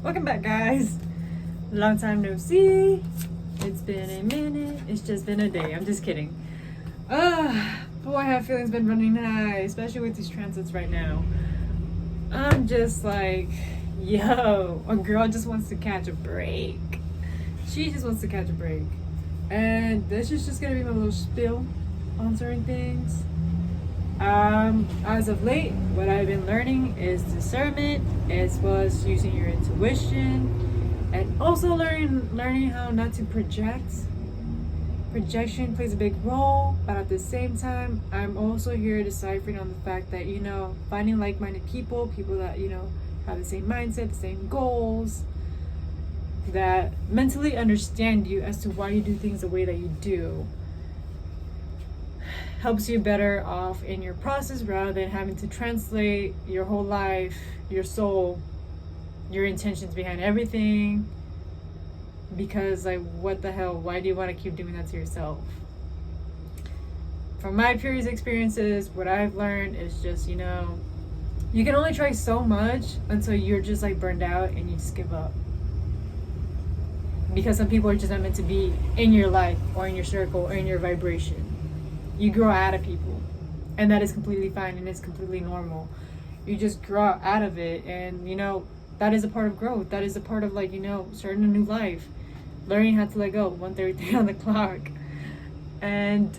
Welcome back, guys. Long time no see. It's been a minute. It's just been a day. I'm just kidding. Boy, have feelings been running high, especially with these transits right now. I'm just like, yo, a girl just wants to catch a break. She just wants to catch a break. And this is just gonna be my little spiel on certain things. As of late, what I've been learning is discernment, as well as using your intuition, and also learning how not to project. Projection plays a big role, but at the same time, I'm also here deciphering on the fact that, finding like-minded people that, have the same mindset, the same goals, that mentally understand you as to why you do things the way that you do, helps you better off in your process rather than having to translate your whole life, your soul, your intentions behind everything. Because, like, what the hell? Why do you want to keep doing that to yourself? From my previous experiences, what I've learned is just, you can only try so much until you're just like burned out and you just give up. Because some people are just not meant to be in your life or in your circle or in your vibration. You grow out of people, and that is completely fine and it's completely normal. You just grow out of it, and that is a part of growth. That is a part of, like, starting a new life, learning how to let go. 1:33 on the clock. And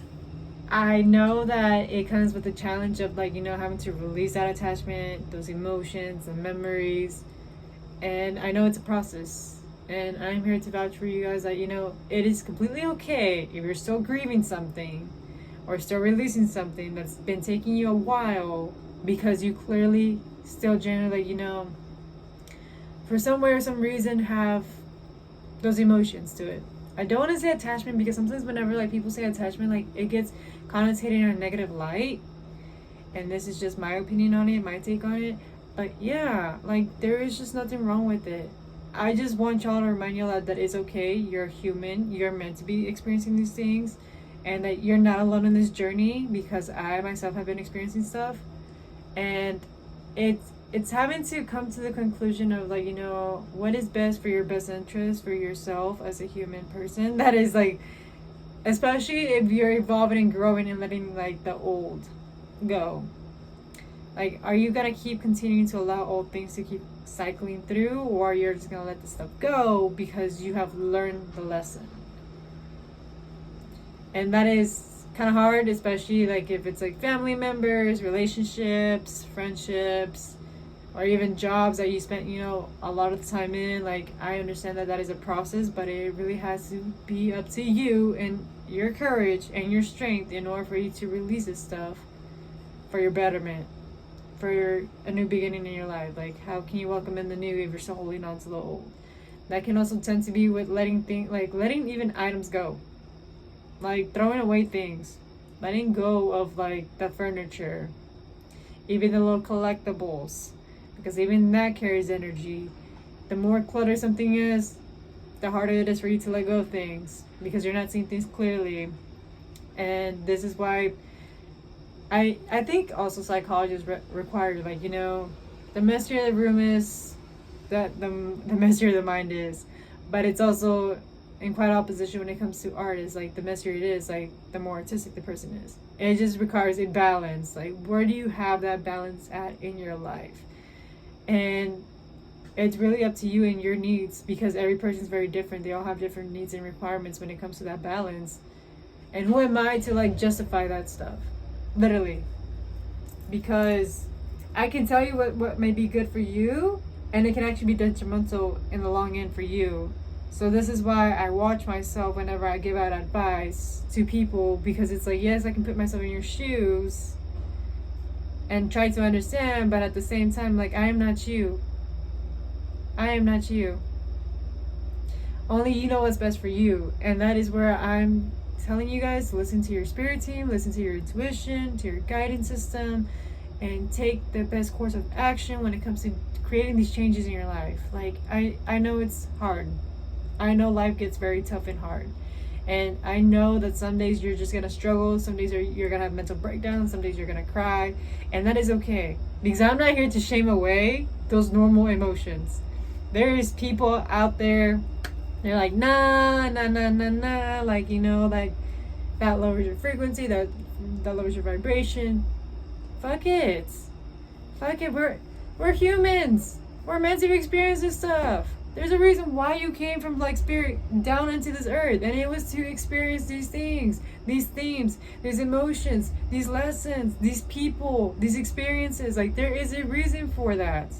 I know that it comes with the challenge of, like, having to release that attachment, those emotions and memories. And I know it's a process, and I'm here to vouch for you guys that it is completely okay if you're still grieving something or still releasing something that's been taking you a while, because you clearly still generally, for some way or some reason have those emotions to it. I don't want to say attachment, because sometimes whenever, like, people say attachment, like, it gets connotated in a negative light, and this is just my opinion on it, my take on it. But yeah, like, there is just nothing wrong with it. I just want y'all to remind y'all that it's okay. You're human. You're meant to be experiencing these things, and that you're not alone in this journey, because I myself have been experiencing stuff, and it's having to come to the conclusion of, like, what is best for your best interest, for yourself as a human person. That is, like, especially if you're evolving and growing and letting, like, the old go. Like, are you gonna keep continuing to allow old things to keep cycling through, or you're just gonna let the stuff go because you have learned the lesson? And that is kind of hard, especially, like, if it's, like, family members, relationships, friendships, or even jobs that you spent, a lot of the time in. Like, I understand that is a process, but it really has to be up to you and your courage and your strength in order for you to release this stuff for your betterment, for a new beginning in your life. Like, how can you welcome in the new if you're still holding on to the old? That can also tend to be with letting even items go. Like, throwing away things, letting go of, like, the furniture, even the little collectibles, because even that carries energy. The more cluttered something is, the harder it is for you to let go of things, because you're not seeing things clearly. And this is why I think also psychologists require, like, the messier the room is, that the messier the mind is. But it's also in quite opposition when it comes to art. Is, like, the messier it is, like, the more artistic the person is. It just requires a balance. Like, where do you have that balance at in your life? And it's really up to you and your needs, because every person's very different. They all have different needs and requirements when it comes to that balance. And who am I to, like, justify that stuff? Literally. Because I can tell you what may be good for you, and it can actually be detrimental in the long end for you. So this is why I watch myself whenever I give out advice to people, because it's like, yes, I can put myself in your shoes and try to understand, but at the same time, like, I am not you. I am not you. Only you know what's best for you. And that is where I'm telling you guys to listen to your spirit team, listen to your intuition, to your guidance system, and take the best course of action when it comes to creating these changes in your life. Like, I know it's hard. I know life gets very tough and hard. And I know that some days you're just going to struggle. Some days you're going to have mental breakdowns. Some days you're going to cry. And that is okay. Because I'm not here to shame away those normal emotions. There's people out there, they're like, nah, nah, nah, nah, nah, like, you know, like, that lowers your frequency, that lowers your vibration. Fuck it. Fuck it, we're humans. We're meant to experience this stuff. There's a reason why you came from like spirit down into this earth, and it was to experience these things, these themes, these emotions, these lessons, these people, these experiences. Like, there is a reason for that.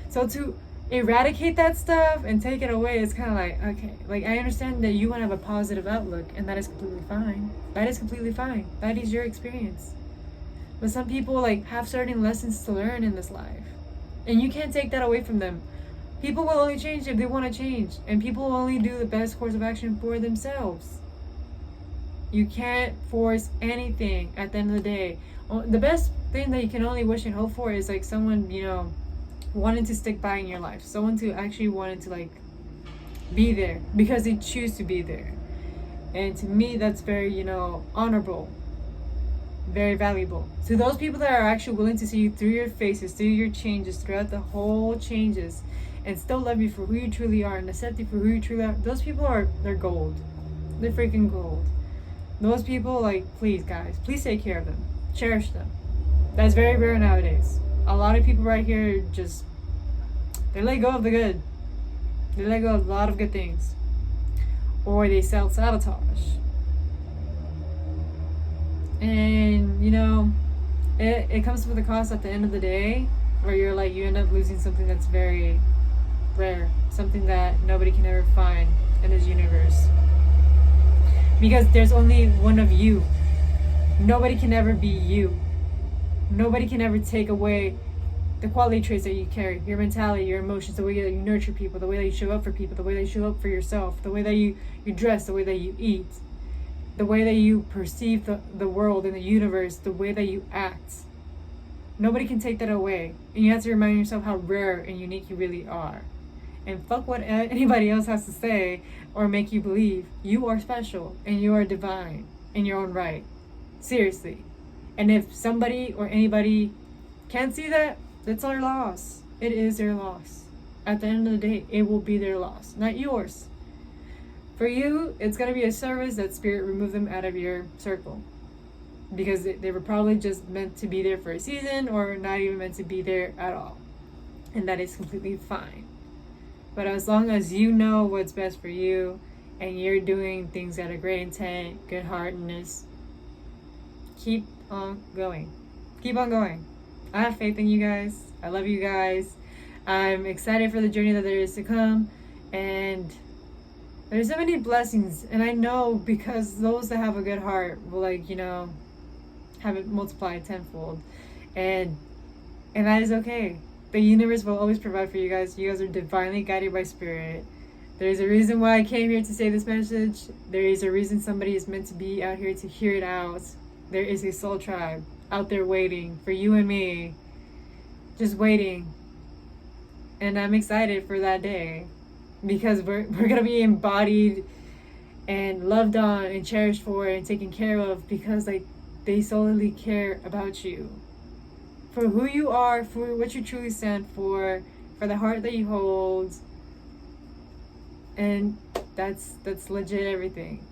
So to eradicate that stuff and take it away, it's kind of like, okay, like, I understand that you want to have a positive outlook, and that is completely fine. That is completely fine. That is your experience. But some people like have certain lessons to learn in this life, and you can't take that away from them. People will only change if they want to change, and people will only do the best course of action for themselves. You can't force anything at the end of the day. The best thing that you can only wish and hope for is like someone, you know, wanting to stick by in your life, someone to actually wanted to like be there because they choose to be there. And to me, that's very, you know, honorable, very valuable. To those people that are actually willing to see you through your phases, through your changes, throughout the whole changes, and still love you for who you truly are and accept you for who you truly are, those people they're gold. They're freaking gold. Those people, like, please guys, please take care of them. Cherish them. That's very rare nowadays. A lot of people right here just, they let go of the good. They let go of a lot of good things. Or they self-sabotage. And, you know, it comes with a cost at the end of the day, where you're like, you end up losing something that's very rare, something that nobody can ever find in this universe, because there's only one of you. Nobody can ever be you. Nobody can ever take away the quality traits that you carry, your mentality, your emotions, the way that you nurture people, the way that you show up for people, the way that you show up for yourself, the way that you dress, the way that you eat, the way that you perceive the world and the universe, the way that you act. Nobody can take that away. And you have to remind yourself how rare and unique you really are. And fuck what anybody else has to say or make you believe. You are special and you are divine in your own right. Seriously. And if somebody or anybody can't see that, that's their loss. It is their loss. At the end of the day, it will be their loss, not yours. For you, it's going to be a service that Spirit removed them out of your circle. Because they were probably just meant to be there for a season, or not even meant to be there at all. And that is completely fine. But as long as you know what's best for you, and you're doing things out of great intent, good heartedness, keep on going. Keep on going. I have faith in you guys. I love you guys. I'm excited for the journey that there is to come. And there's so many blessings. And I know, because those that have a good heart will, like, you know, have it multiplied tenfold. And that is okay. The universe will always provide for you guys. You guys are divinely guided by Spirit. There's a reason why I came here to say this message. There is a reason somebody is meant to be out here to hear it out. There is a soul tribe out there waiting for you and me. Just waiting. And I'm excited for that day. Because we're going to be embodied and loved on and cherished for and taken care of, because like they solely care about you. For who you are, for what you truly stand for the heart that you hold. And that's legit everything.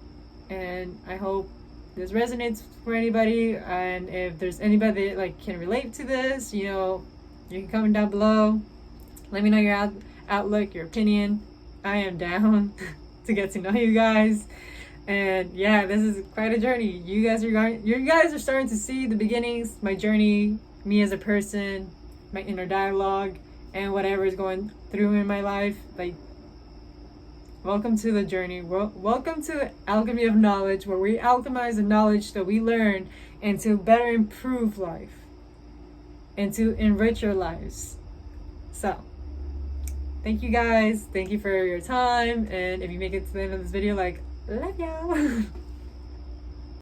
And I hope this resonates for anybody. And if there's anybody that like can relate to this, you know, you can comment down below. Let me know your outlook, your opinion. I am down to get to know you guys. And yeah, this is quite a journey. You guys are starting to see the beginnings, my journey, me as a person, my inner dialogue, and whatever is going through in my life. Like, welcome to the journey. Welcome to Alchemy of Knowledge, where we alchemize the knowledge that we learn and to better improve life and to enrich your lives. So, thank you guys. Thank you for your time. And if you make it to the end of this video, like, love y'all.